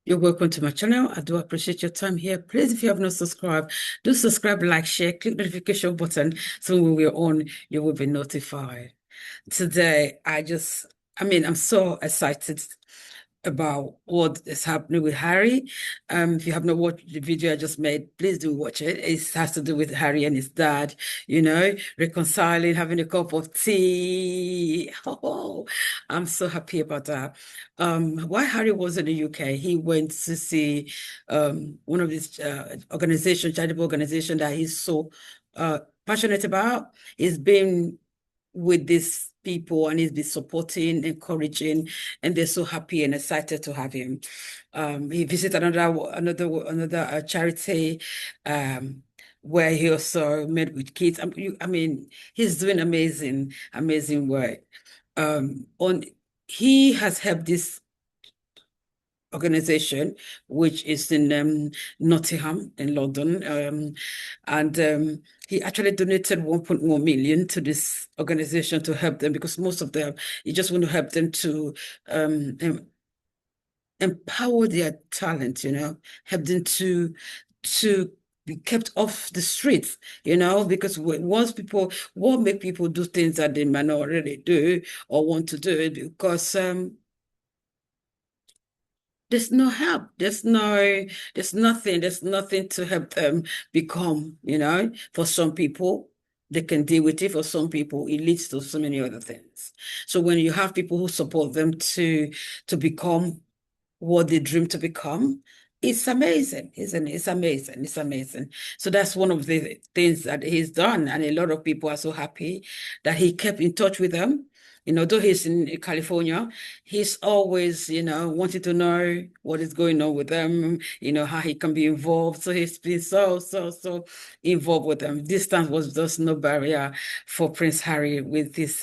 You're welcome to my channel. I do appreciate your time here. Please, if you have not subscribed, do subscribe, like, share, click the notification button so when we're on, you will be notified. Today, I'm so excited about what is happening with Harry. If you have not watched the video I just made, please do watch it. It has to do with Harry and his dad, reconciling, having a cup of tea. Oh, I'm so happy about that. While Harry was in the UK, he went to see one of these charitable organization that he's so passionate about. He's been with these people and he's been supporting, encouraging, and they're so happy and excited to have him. He visited another charity where he also met with kids. He's doing amazing work. He has helped this organization, which is in Nottingham in London. And he actually donated 1.1 million to this organization to help them, because most of them, he just want to help them to empower their talent, help them to be kept off the streets, because once people, what make people do things that they might not really do or want to do, because there's no help. There's nothing to help them become, For some people, they can deal with it. For some people, it leads to so many other things. So when you have people who support them to become what they dream to become, it's amazing, isn't it? It's amazing. So that's one of the things that he's done. And a lot of people are so happy that he kept in touch with them. Though he's in California, he's always, wanting to know what is going on with them, how he can be involved. So he's been so involved with them. Distance was just no barrier for Prince Harry with this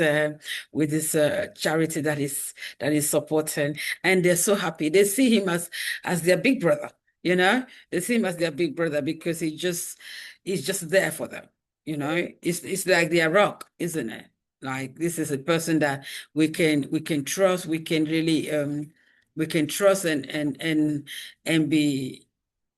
charity that is supporting, and they're so happy. They see him as their big brother. They see him as their big brother because he's just there for them. It's like their rock, isn't it? Like, this is a person that we can trust. We can really we can trust and be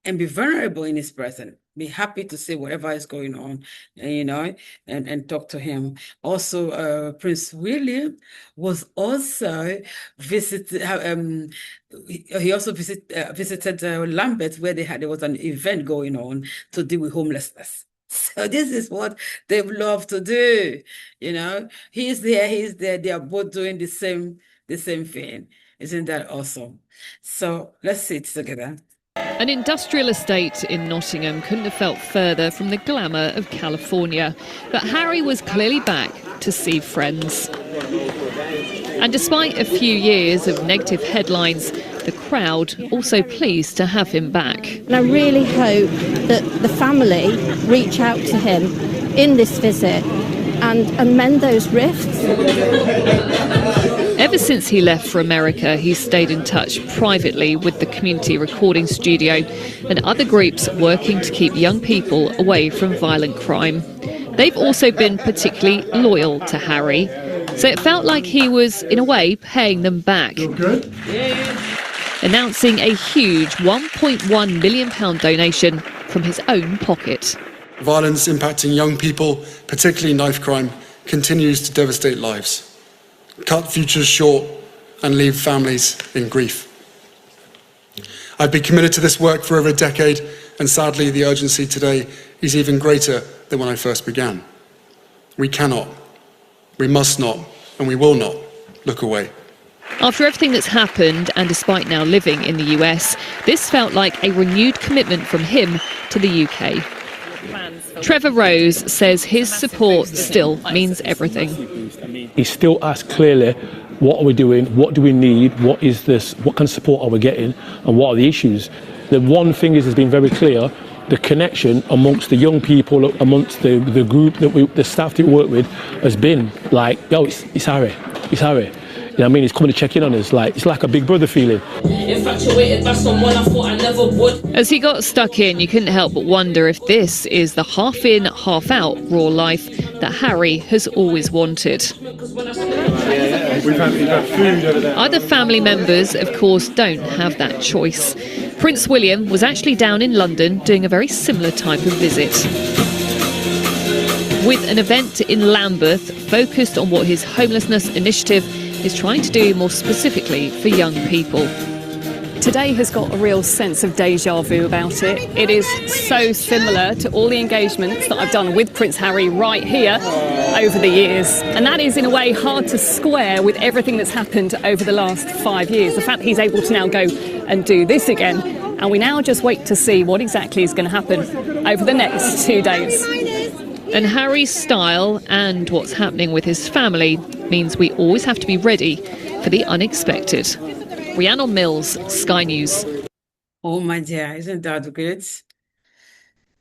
vulnerable in his presence. Be happy to see whatever is going on, and talk to him. Also, Prince William was also visited. He also visited Lambeth, where there was an event going on to deal with homelessness. So this is what they love to do, He's there. They are both doing the same thing. Isn't that awesome? So let's see it together. An industrial estate in Nottingham couldn't have felt further from the glamour of California. But Harry was clearly back to see friends. And despite a few years of negative headlines, the crowd also pleased to have him back. And I really hope that the family reach out to him in this visit and mend those rifts. Ever since he left for America, he's stayed in touch privately with the Community Recording Studio and other groups working to keep young people away from violent crime. They've also been particularly loyal to Harry, so it felt like he was, in a way, paying them back. Good? Announcing a huge £1.1 million donation from his own pocket. Violence impacting young people, particularly knife crime, continues to devastate lives, cut futures short and leave families in grief. I've been committed to this work for over a decade, and sadly the urgency today is even greater than when I first began. We cannot, we must not, and we will not look away. After everything that's happened, and despite now living in the US, this felt like a renewed commitment from him to the UK. Trevor Rose says his support still means everything. He still asks clearly, what are we doing, what do we need, what is this, what kind of support are we getting, and what are the issues? The one thing has been very clear, the connection amongst the young people, amongst the group, the staff that we work with, has been like, yo, it's Harry. You know what I mean? He's coming to check in on us. It's like a big brother feeling. Infatuated by someone I thought I never would. As he got stuck in, you couldn't help but wonder if this is the half in, half out raw life that Harry has always wanted. We've had food over there. Other family members, of course, don't have that choice. Prince William was actually down in London doing a very similar type of visit, with an event in Lambeth focused on what his homelessness initiative is trying to do more specifically for young people. Today has got a real sense of deja vu about it. It is so similar to all the engagements that I've done with Prince Harry right here over the years. And that is in a way hard to square with everything that's happened over the last 5 years. The fact that he's able to now go and do this again. And we now just wait to see what exactly is going to happen over the next 2 days. And Harry's style and what's happening with his family means we always have to be ready for the unexpected. Rhiannon Mills, Sky News. Oh my dear, isn't that good?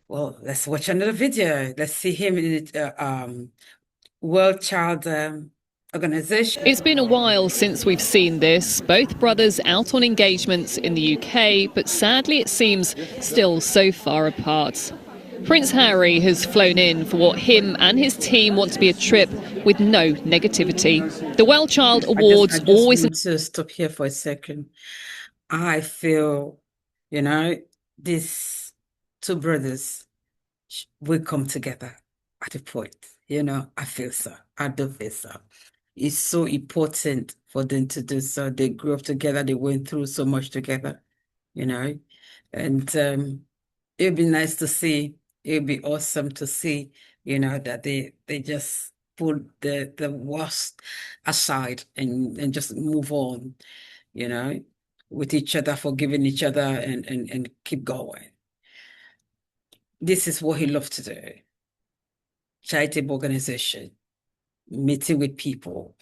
Well, let's watch another video. Let's see him in the World Child Organization. It's been a while since we've seen this. Both brothers out on engagements in the UK, but sadly it seems still so far apart. Prince Harry has flown in for what him and his team want to be a trip with no negativity. The Well Child Awards I just always... need to stop here for a second. I feel, these two brothers will come together at a point. I feel so. I do feel so. It's so important for them to do so. They grew up together. They went through so much together, and it'd be nice to see. It'd be awesome to see, that they just put the worst aside and just move on, with each other, forgiving each other and keep going. This is what he loved to do. Charitable organization, meeting with people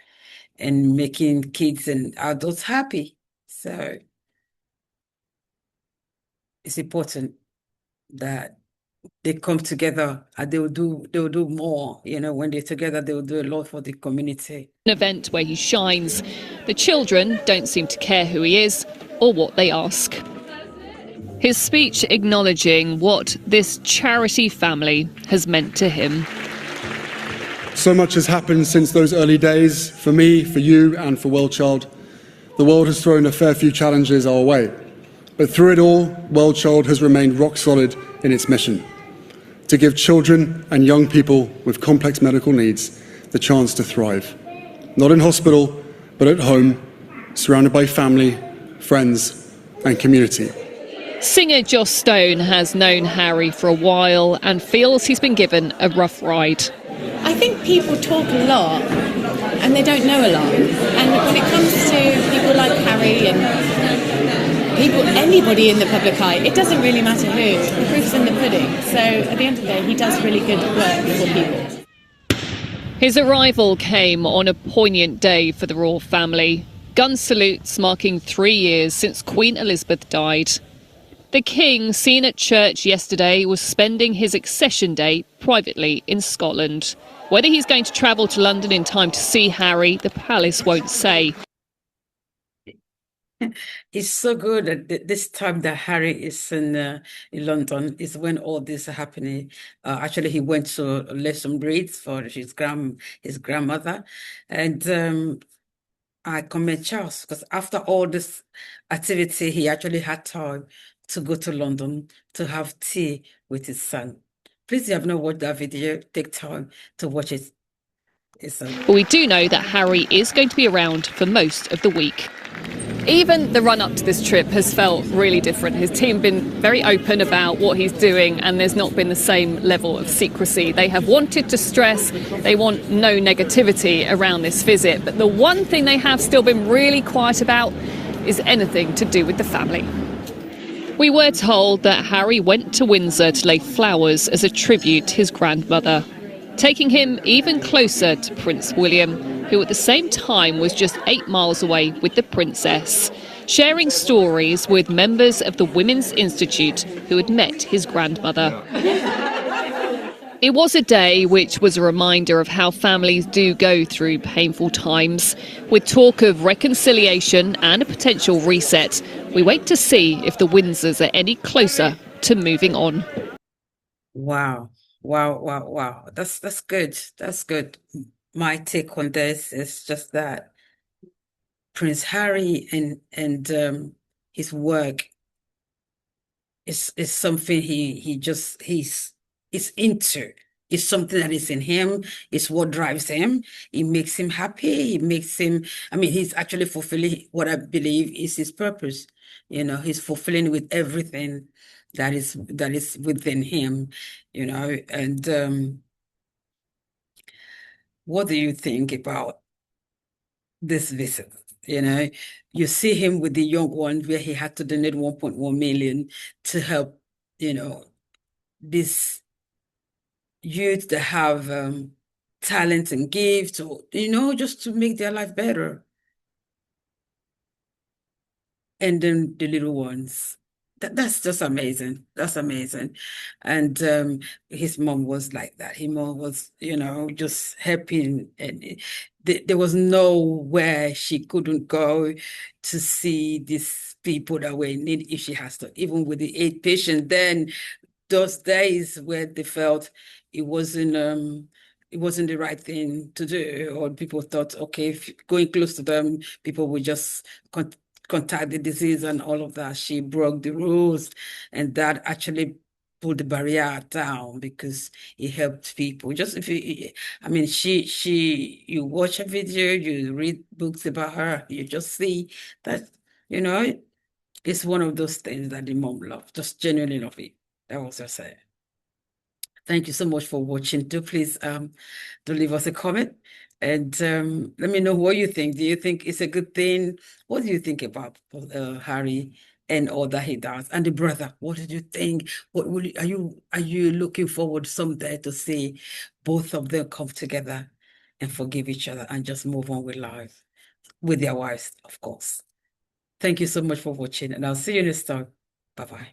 and making kids and adults happy. So it's important that they come together and they will do more. When they're together, they will do a lot for the community. An event where he shines. The children don't seem to care who he is or what they ask. His speech acknowledging what this charity family has meant to him. So much has happened since those early days, for me, for you, and for Well Child. The world has thrown a fair few challenges our way. But through it all, Well Child has remained rock solid in its mission: to give children and young people with complex medical needs the chance to thrive. Not in hospital, but at home, surrounded by family, friends, and community. Singer Joss Stone has known Harry for a while and feels he's been given a rough ride. I think people talk a lot and they don't know a lot. And when it comes to people like Harry and anybody in the public eye, it doesn't really matter who. The proof's in the pudding. So at the end of the day, he does really good work for people. His arrival came on a poignant day for the royal family. Gun salutes marking 3 years since Queen Elizabeth died. The King, seen at church yesterday, was spending his accession day privately in Scotland. Whether he's going to travel to London in time to see Harry, the palace won't say. It's so good at this time that Harry is in London is when all this is happening. Actually, he went to Lesson Breeds for his grandmother, and I commend Charles because after all this activity, he actually had time to go to London to have tea with his son. Please, if you have not watched that video, take time to watch it. But we do know that Harry is going to be around for most of the week. Even the run-up to this trip has felt really different. His team have been very open about what he's doing and there's not been the same level of secrecy. They have wanted to stress they want no negativity around this visit, but the one thing they have still been really quiet about is anything to do with the family. We were told that Harry went to Windsor to lay flowers as a tribute to his grandmother, taking him even closer to Prince William, who at the same time was just 8 miles away with the princess, sharing stories with members of the Women's Institute who had met his grandmother. It was a day which was a reminder of how families do go through painful times. With talk of reconciliation and a potential reset, we wait to see if the Windsors are any closer to moving on. Wow. That's good. That's good. My take on this is just that Prince Harry and his work is something he's into. It's something that is in him. It's what drives him. It makes him happy. It makes him, I mean, he's actually fulfilling what I believe is his purpose. He's fulfilling with everything that is within him, and what do you think about this visit? You see him with the young one where he had to donate 1.1 million to help, this youth that have talent and gifts, or just to make their life better. And then the little ones. That's just amazing. That's amazing. And his mom was like that. His mom was, just helping, and there was nowhere she couldn't go to see these people that were in need if she has to, even with the 8 patients. Then those days where they felt it wasn't the right thing to do, or people thought, okay, if going close to them, people would just contact the disease and all of that. She broke the rules, and that actually pulled the barrier down because it helped people. Just if I mean, you watch a video, you read books about her, you just see that, it's one of those things that the mom loved, just genuinely love it. That was her say. Thank you so much for watching. Do please do leave us a comment and let me know what you think. Do you think it's a good thing? What do you think about Harry and all that he does? And the brother, what did you think? Are you looking forward someday to see both of them come together and forgive each other and just move on with life, with their wives, of course? Thank you so much for watching, and I'll see you next time. Bye-bye.